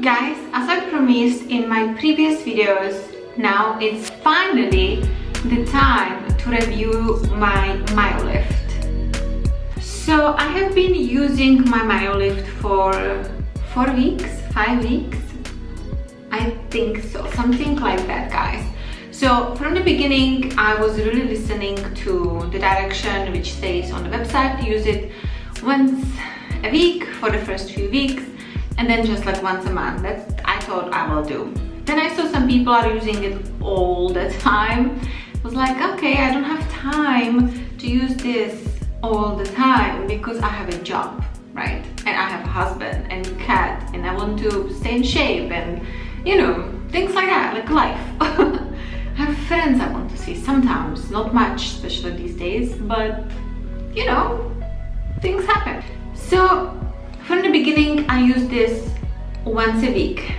Guys, as I promised in my previous videos, now it's finally the time to review my Myolift. So I have been using my Myolift for 4 weeks, 5 weeks, I think so, something like that, guys. So from the beginning I was really listening to the direction which says on the website, use it once a week for the first few weeks and then just like once a month. That's I thought I will do. Then I saw some people are using it all the time. I was like, okay, I don't have time to use this all the time because I have a job, right? And I have a husband and cat and I want to stay in shape and, you know, things like that, like life. I have friends I want to see sometimes, not much, especially these days, but you know, things happen. So from the beginning I use this once a week.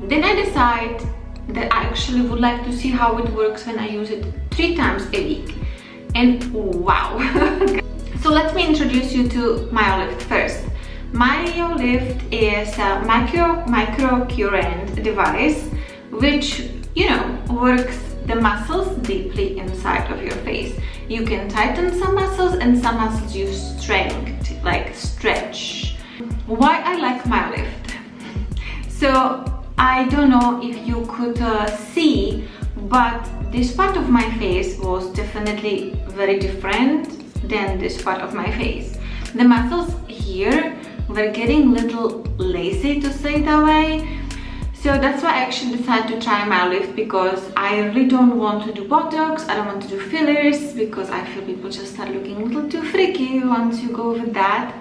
Then I decide that I actually would like to see how it works when I use it 3 times a week. And wow. So let me introduce you to Myolift first. Myolift is a micro current device which, you know, works the muscles deeply inside of your face. You can tighten some muscles and some muscles you strength, like stretch. Why I like Myolift? So I don't know if you could see, but this part of my face was definitely very different than this part of my face. The muscles here were getting a little lazy, to say that way. So that's why I actually decided to try Myolift, because I really don't want to do Botox, I don't want to do fillers, because I feel people just start looking a little too freaky once you go with that.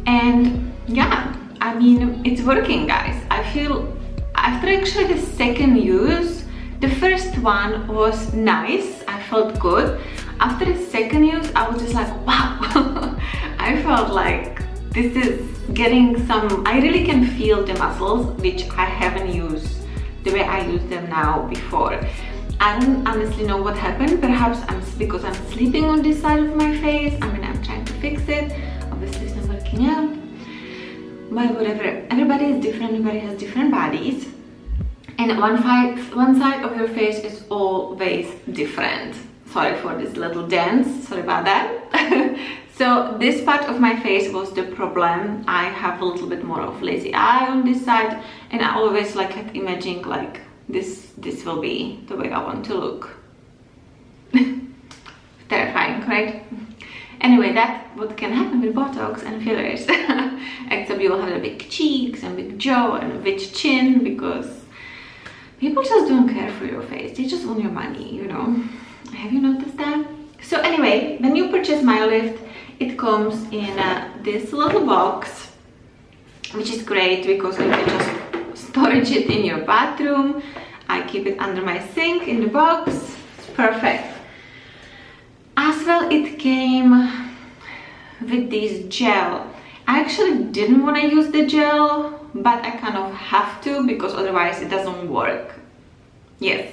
And yeah, I mean, it's working, guys. I feel after actually the second use, the first one was nice, I felt good. After the second use, I was just like, wow. I felt like this is getting some, I really can feel the muscles, which I haven't used the way I use them now before. I don't honestly know what happened. Perhaps because I'm sleeping on this side of my face. I mean, I'm trying to fix it. Obviously it's not working out, but whatever. Everybody is different, everybody has different bodies, and one side of your face is always different. Sorry for this little dance, sorry about that. So this part of my face was the problem. I have a little bit more of lazy eye on this side, and I always like kept imagining like this will be the way I want to look. Terrifying, right? Anyway, that's what can happen with Botox and fillers. Except you will have the big cheeks and big jaw and a big chin, because people just don't care for your face. They just want your money, you know. Have you noticed that? So anyway, when you purchase Myolift, it comes in this little box, which is great because you can just storage it in your bathroom. I keep it under my sink in the box. It's perfect. As well, it came with this gel. I actually didn't want to use the gel, but I kind of have to because otherwise it doesn't work. Yes,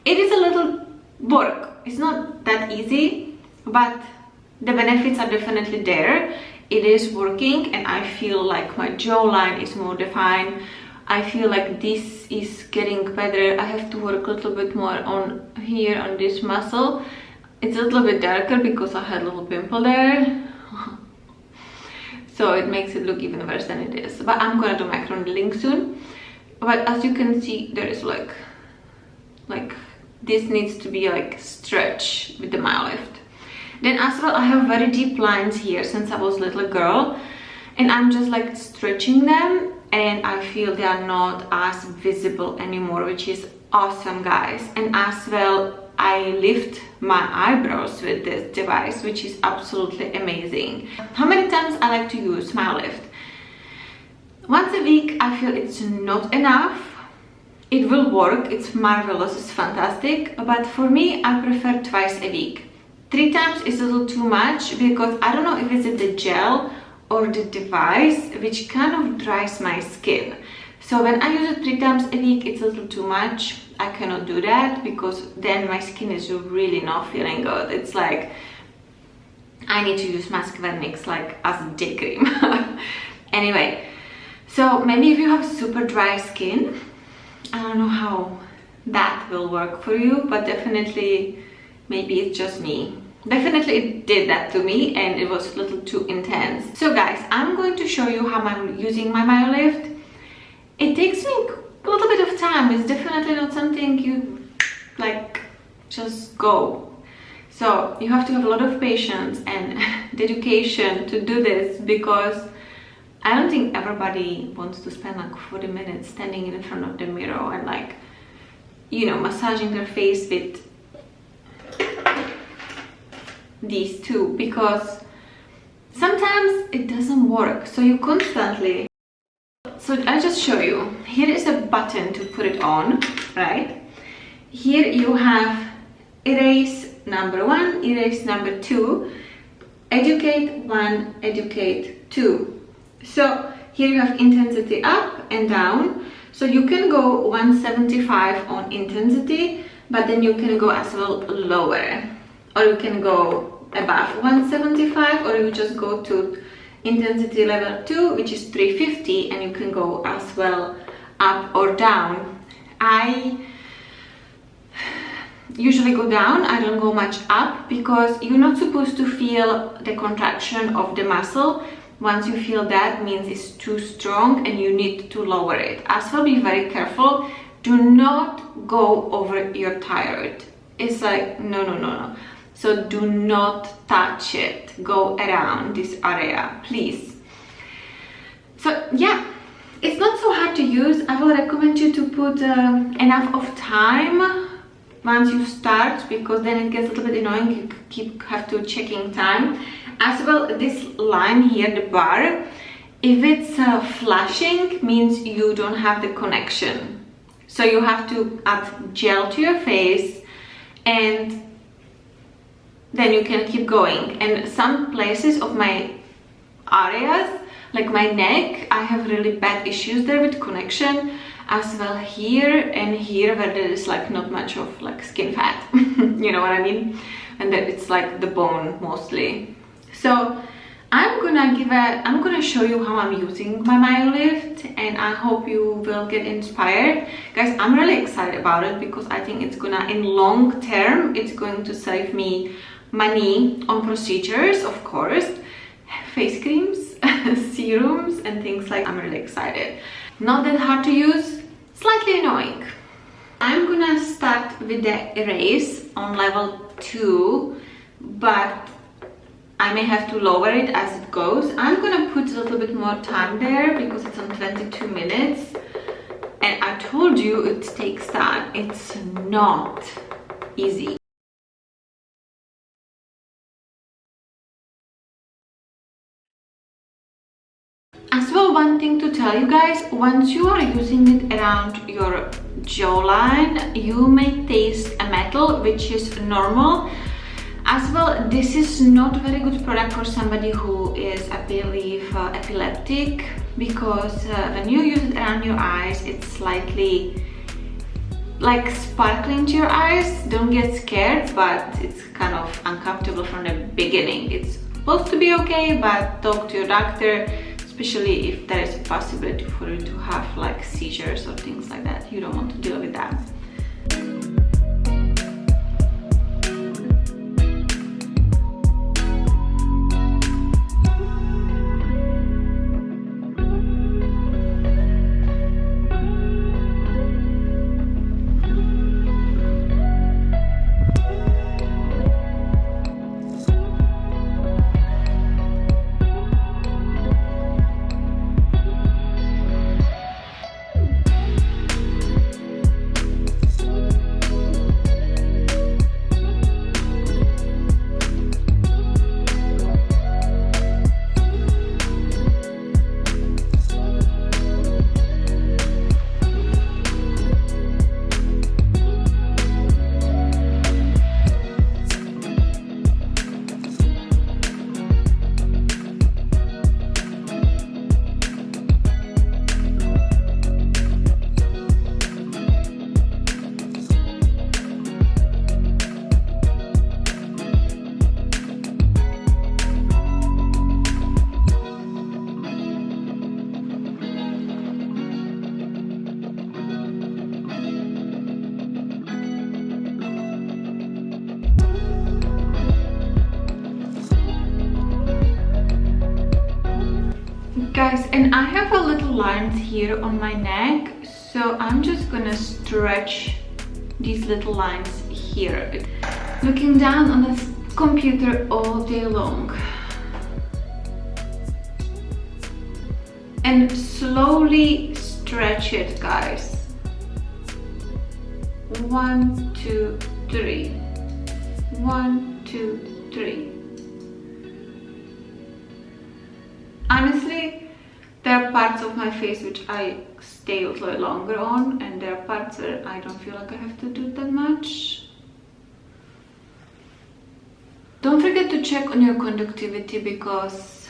it is a little work. It's not that easy, but the benefits are definitely there. It is working and I feel like my jawline is more defined. I feel like this is getting better. I have to work a little bit more on here on this muscle. It's a little bit darker because I had a little pimple there. So it makes it look even worse than it is. But I'm gonna do micro needling soon. But as you can see, there is like this needs to be like stretch with the Myolift. Then as well, I have very deep lines here since I was a little girl, and I'm just like stretching them, and I feel they are not as visible anymore, which is awesome, guys. And as well, I lift my eyebrows with this device, which is absolutely amazing. How many times I like to use Myolift? Once a week. I feel it's not enough. It will work, it's marvelous, it's fantastic, but for me I prefer twice a week. 3 times is a little too much because I don't know if it's the gel or the device which kind of dries my skin. So when I use it 3 times a week, it's a little too much. I cannot do that because then my skin is really not feeling good. It's like I need to use mask vernix like as day cream. Anyway, So maybe if you have super dry skin, I don't know how that will work for you, but definitely maybe it's just me. Definitely it did that to me and it was a little too intense. So guys, I'm going to show you how I'm using my Myolift. It takes me a little bit of time. It's definitely not something you like just go. So you have to have a lot of patience and dedication to do this, because I don't think everybody wants to spend like 40 minutes standing in front of the mirror and like, you know, massaging their face with these two, because sometimes it doesn't work. So you constantly, so I'll just show you. Here is a button to put it on, right? Here you have erase number 1, erase number 2, educate 1, educate 2. So here you have intensity up and down. So you can go 175 on intensity, but then you can go as well lower, or you can go above 175, or you just go to intensity level 2, which is 350, and you can go as well up or down. I usually go down. I don't go much up, because you're not supposed to feel the contraction of the muscle. Once you feel that, means it's too strong and you need to lower it. As well, be very careful. Do not go over your thyroid. It's like no. So do not touch it. Go around this area, please. So yeah, it's not so hard to use. I will recommend you to put enough of time once you start, because then it gets a little bit annoying. You have to checking time. As well, this line here, the bar, if it's flashing, means you don't have the connection. So you have to add gel to your face, and then you can keep going. And some places of my areas, like my neck, I have really bad issues there with connection. As well here and here, where there is like not much of like skin fat. You know what I mean? And that it's like the bone mostly. So I'm gonna show you how I'm using my Myolift, and I hope you will get inspired. Guys, I'm really excited about it, because I think it's gonna, in long term, it's going to save me money on procedures, of course, face creams, serums and things like. I'm really excited. Not that hard to use, slightly annoying. I'm gonna start with the erase on level 2, but I may have to lower it as it goes. I'm gonna put a little bit more time there, because it's on 22 minutes. And I told you it takes time. It's not easy. As well, one thing to tell you guys, once you are using it around your jawline, you may taste a metal, which is normal. As well, this is not a very good product for somebody who is, I believe, epileptic, because when you use it around your eyes, it's slightly like sparkling to your eyes. Don't get scared, but it's kind of uncomfortable from the beginning. It's supposed to be okay, but talk to your doctor, especially if there is a possibility for you to have like seizures or things like that. You don't want to deal with that. guys, and I have a little lines here on my neck, so I'm just gonna stretch these little lines here. Looking down on the computer all day long. And slowly stretch it, guys. 1, 2, 3. 1, 2, 3. Honestly, there are parts of my face which I stay a little longer on, and there are parts where I don't feel like I have to do that much. Don't forget to check on your conductivity, because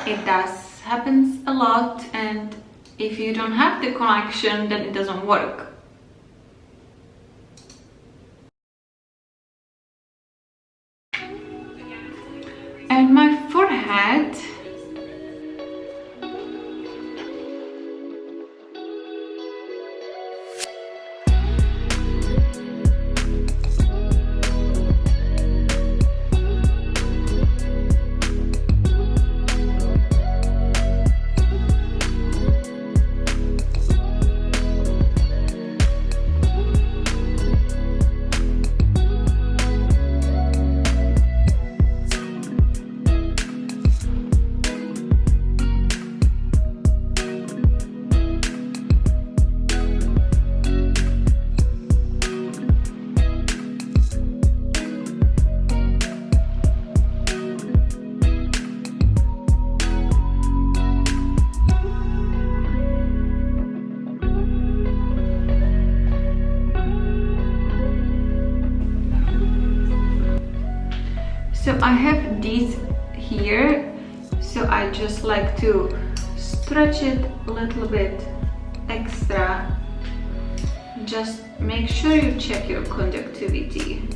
it does happens a lot, and if you don't have the connection, then it doesn't work. And my forehead, so I have these here, so I just like to stretch it a little bit extra. Just make sure you check your conductivity.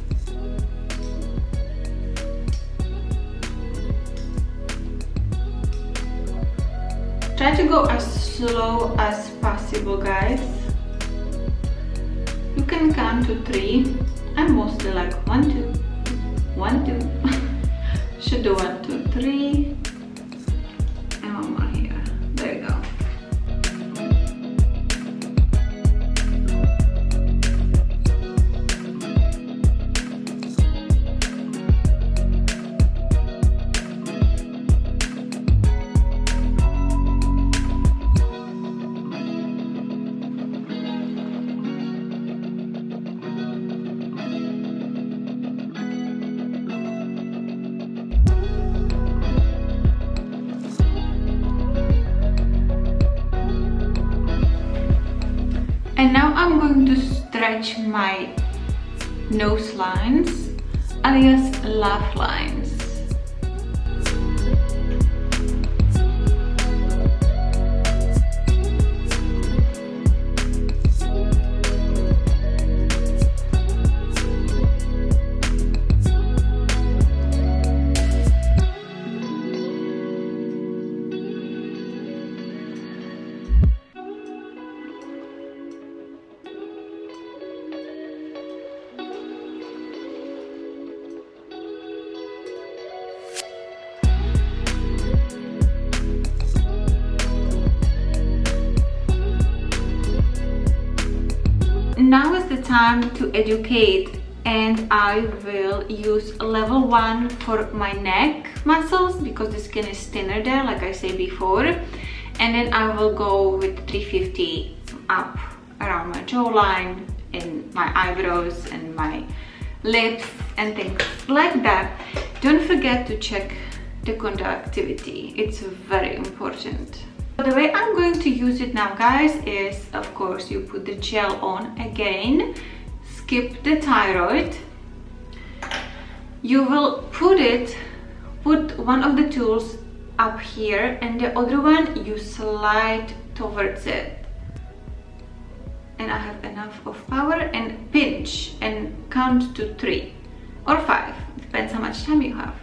Try to go as slow as possible, guys. You can count to 3. I'm mostly like 1, 2, 1, 2. Should do 1, 2, 3. And one more here. There you go. And now I'm going to stretch my nose lines, alias laugh lines. Now is the time to educate, and I will use level 1 for my neck muscles because the skin is thinner there, like I said before, and then I will go with 350 up around my jawline and my eyebrows and my lips and things like that. Don't forget to check the conductivity, it's very important. The way I'm going to use it now, guys, is of course you put the gel on again, skip the thyroid. You will put one of the tools up here and the other one you slide towards it. And I have enough of power, and pinch and count to 3 or 5, depends how much time you have.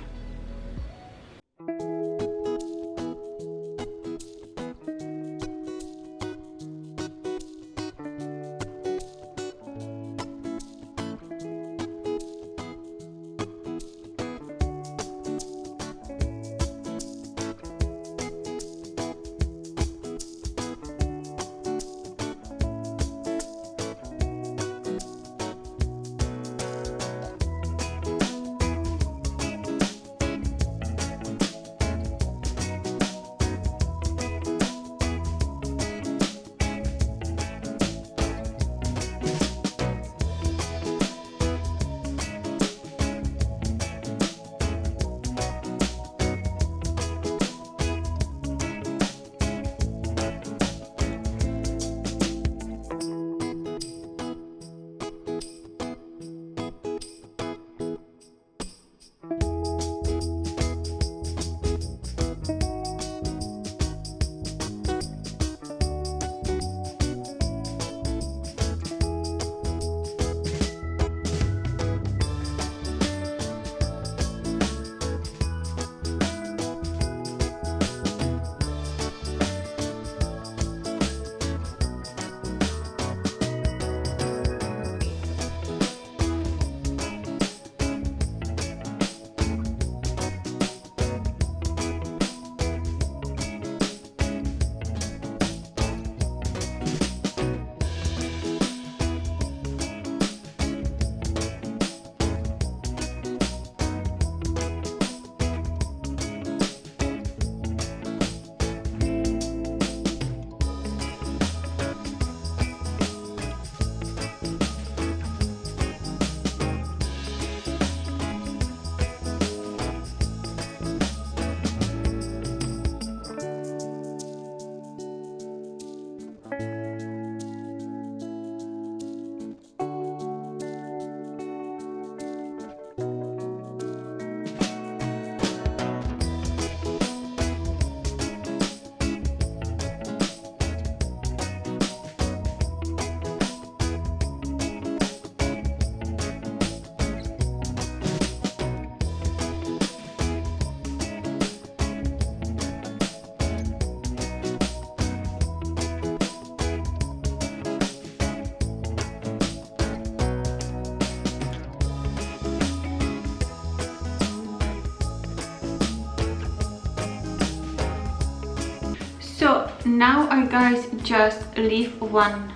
now I guys just leave one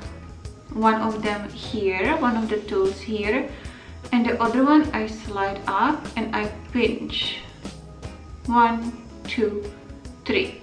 of them here, one of the tools here, and the other one I slide up and I pinch. 1, 2, 3.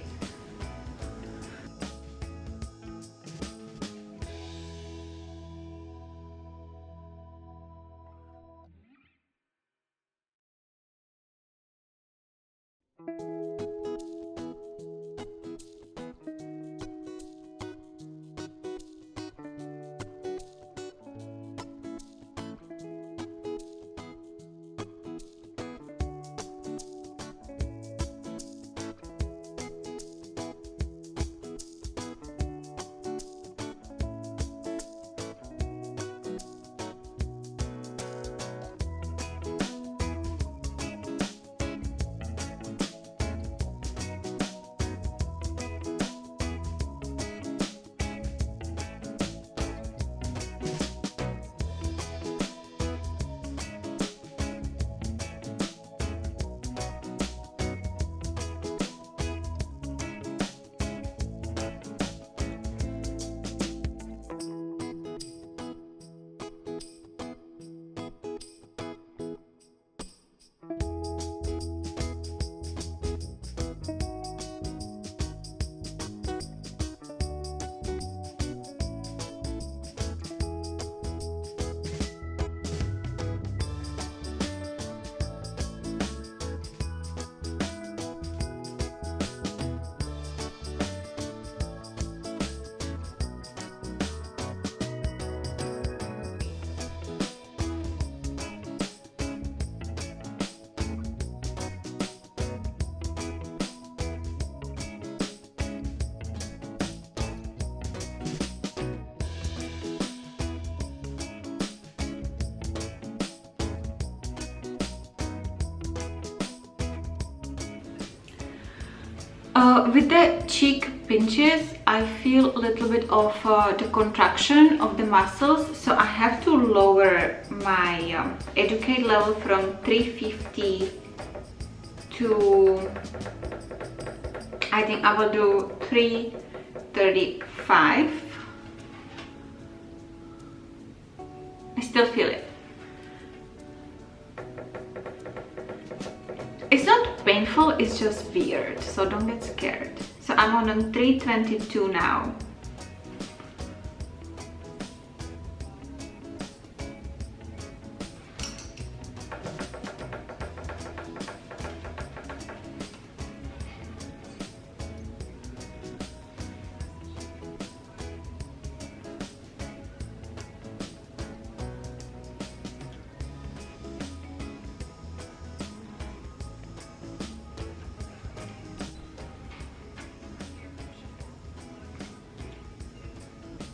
With the cheek pinches, I feel a little bit of the contraction of the muscles, so I have to lower my educate level from 350 to, I think I will do 335. I still feel it. It's not painful, it's just weird, so don't get scared. So I'm on 322 now.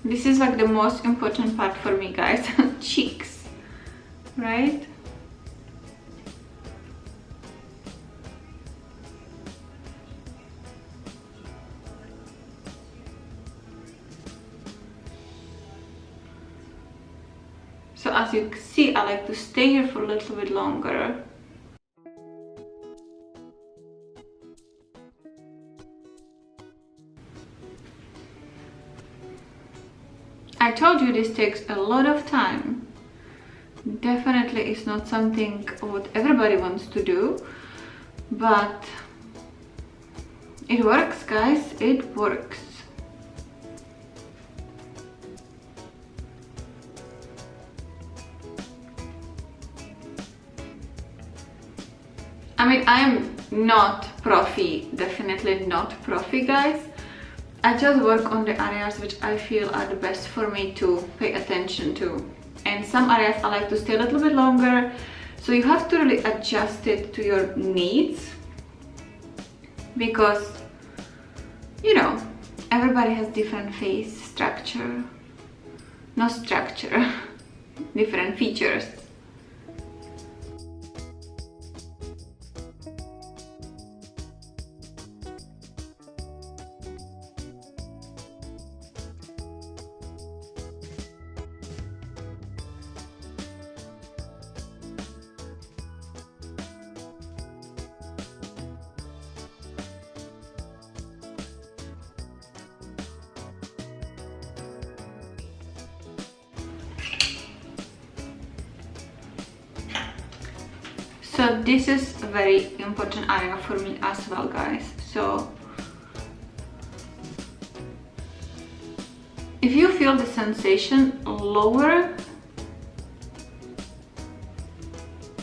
This is like the most important part for me, guys. Cheeks, right? So as you see, I like to stay here for a little bit longer. I told you this takes a lot of time. Definitely it's not something what everybody wants to do, but it works, guys, it works. I mean, I'm not profi, definitely not profi, guys. I just work on the areas which I feel are the best for me to pay attention to. And some areas I like to stay a little bit longer. So you have to really adjust it to your needs. Because, you know, everybody has different face structure. Not structure, different features. So this is a very important area for me as well, guys. So if you feel the sensation lower,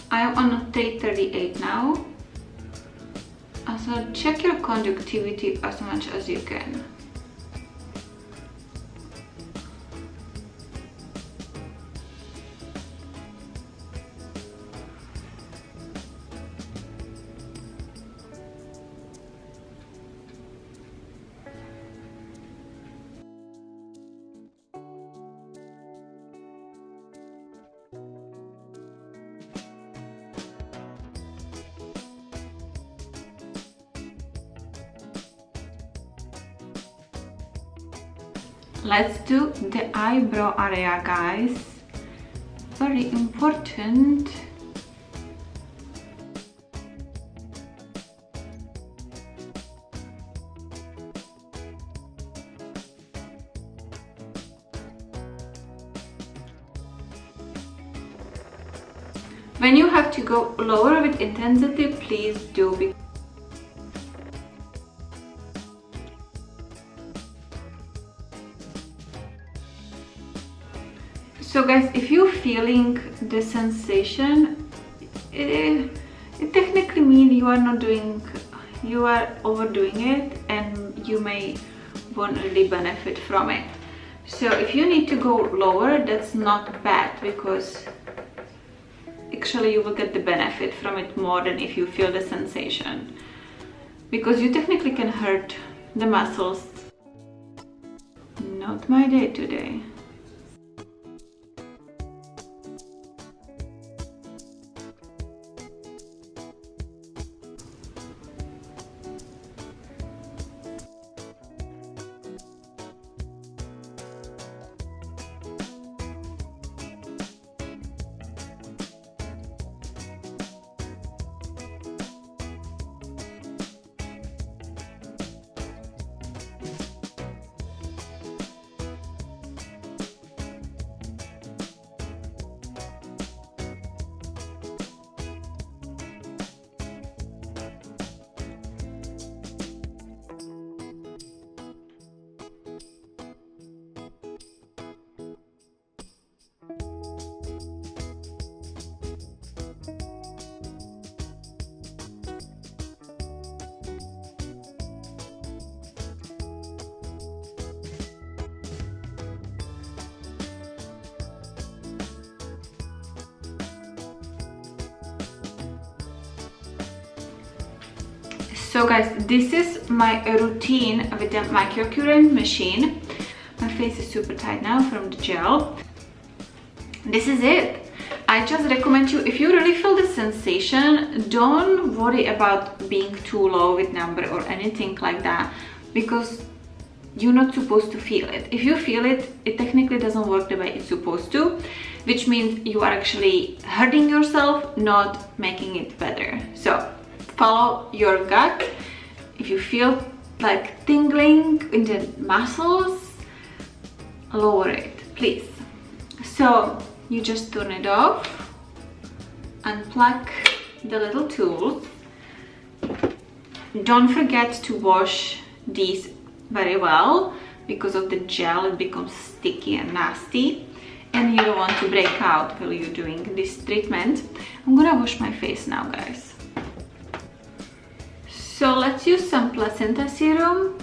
I am on 338 now. So check your conductivity as much as you can. Let's do the eyebrow area, guys. Very important. When you have to go lower with intensity, please do. So guys, if you're feeling the sensation, it technically means you are overdoing it, and you won't really benefit from it. So if you need to go lower, that's not bad, because actually you will get the benefit from it more than if you feel the sensation, because you technically can hurt the muscles. Not my day today. So guys, this is my routine with the microcurrent machine. My face is super tight now from the gel. This is it. I just recommend you, if you really feel the sensation, don't worry about being too low with number or anything like that, because you're not supposed to feel it. If you feel it, it technically doesn't work the way it's supposed to, which means you are actually hurting yourself, not making it better. So follow your gut. If you feel like tingling in the muscles, lower it, please. So you just turn it off, unplug the little tools. Don't forget to wash these very well, because of the gel it becomes sticky and nasty, and you don't want to break out while you're doing this treatment. I'm gonna wash my face now, guys. So let's use some placenta serum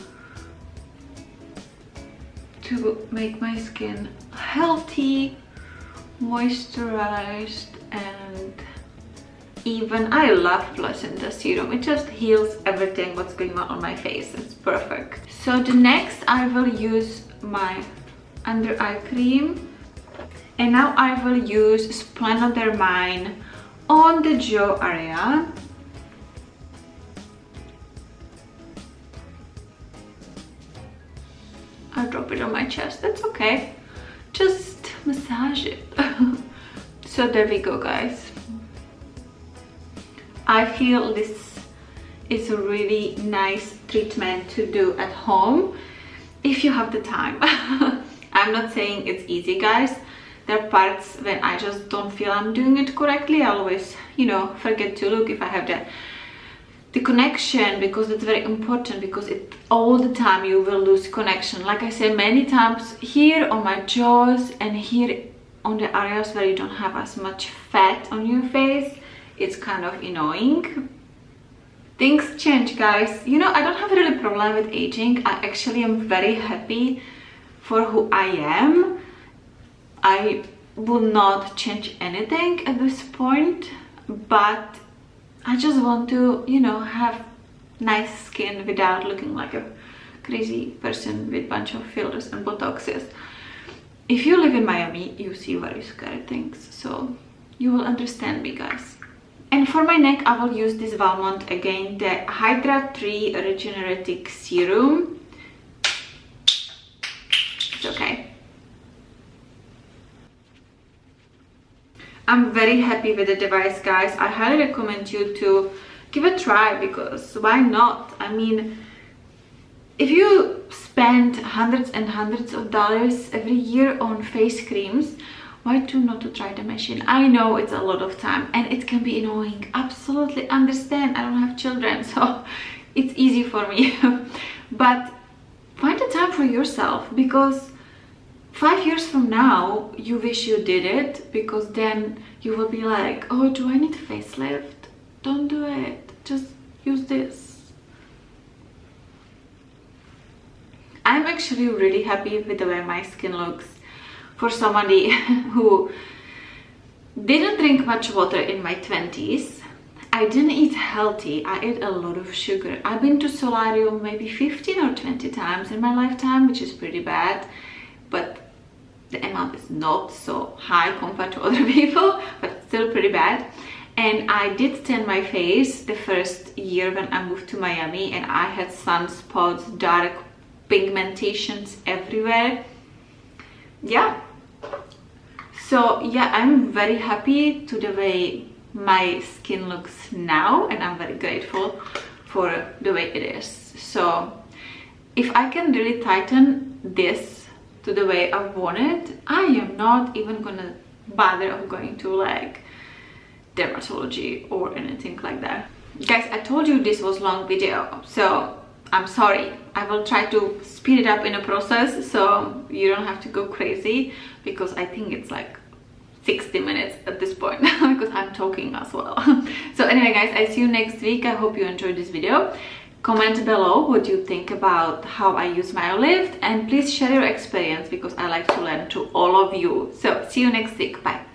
to make my skin healthy, moisturized, and even. I love placenta serum. It just heals everything what's going on my face. It's perfect. So the next I will use my under eye cream, and now I will use Splenodermine on the jaw area. I'll drop it on my chest, that's okay. Just massage it. So there we go, guys. I feel this is a really nice treatment to do at home if you have the time. I'm not saying it's easy, guys. There are parts when I just don't feel I'm doing it correctly. I always, you know, forget to look if I have the connection, because it's very important, because it all the time you will lose connection. Like I said many times, here on my jaws and here on the areas where you don't have as much fat on your face, it's kind of annoying. Things change, guys. You know, I don't have really a problem with aging. I actually am very happy for who I am. I will not change anything at this point, but I just want to, you know, have nice skin without looking like a crazy person with a bunch of fillers and botoxes. If you live in Miami, you see very scary things, so you will understand me, guys. And for my neck, I will use this Valmont again, the Hydra 3 Regenerative Serum. It's okay. I'm very happy with the device, guys. I highly recommend you to give it a try, because why not? I mean, if you spend hundreds and hundreds of dollars every year on face creams, why not to try the machine? I know it's a lot of time and it can be annoying. Absolutely understand. I don't have children, so it's easy for me. But find the time for yourself, because 5 years from now you wish you did it, because then you will be like, oh, do I need a facelift? Don't do it, just use this. I'm actually really happy with the way my skin looks. For somebody who didn't drink much water in my 20s, I didn't eat healthy. I ate a lot of sugar. I've been to solarium maybe 15 or 20 times in my lifetime, which is pretty bad, but the amount is not so high compared to other people, but still pretty bad. And I did tan my face the first year when I moved to Miami, and I had sunspots, dark pigmentations everywhere. Yeah, so yeah, I'm very happy to the way my skin looks now, and I'm very grateful for the way it is. So if I can really tighten this to the way I want it, I am not even gonna bother of going to like dermatology or anything like that. Guys, I told you this was long video, so I'm sorry. I will try to speed it up in the process so you don't have to go crazy, because I think it's like 60 minutes at this point because I'm talking as well. So anyway, guys, I see you next week. I hope you enjoyed this video. Comment below what you think about how I use Myolift, and please share your experience, because I like to learn to all of you. So see you next week. Bye.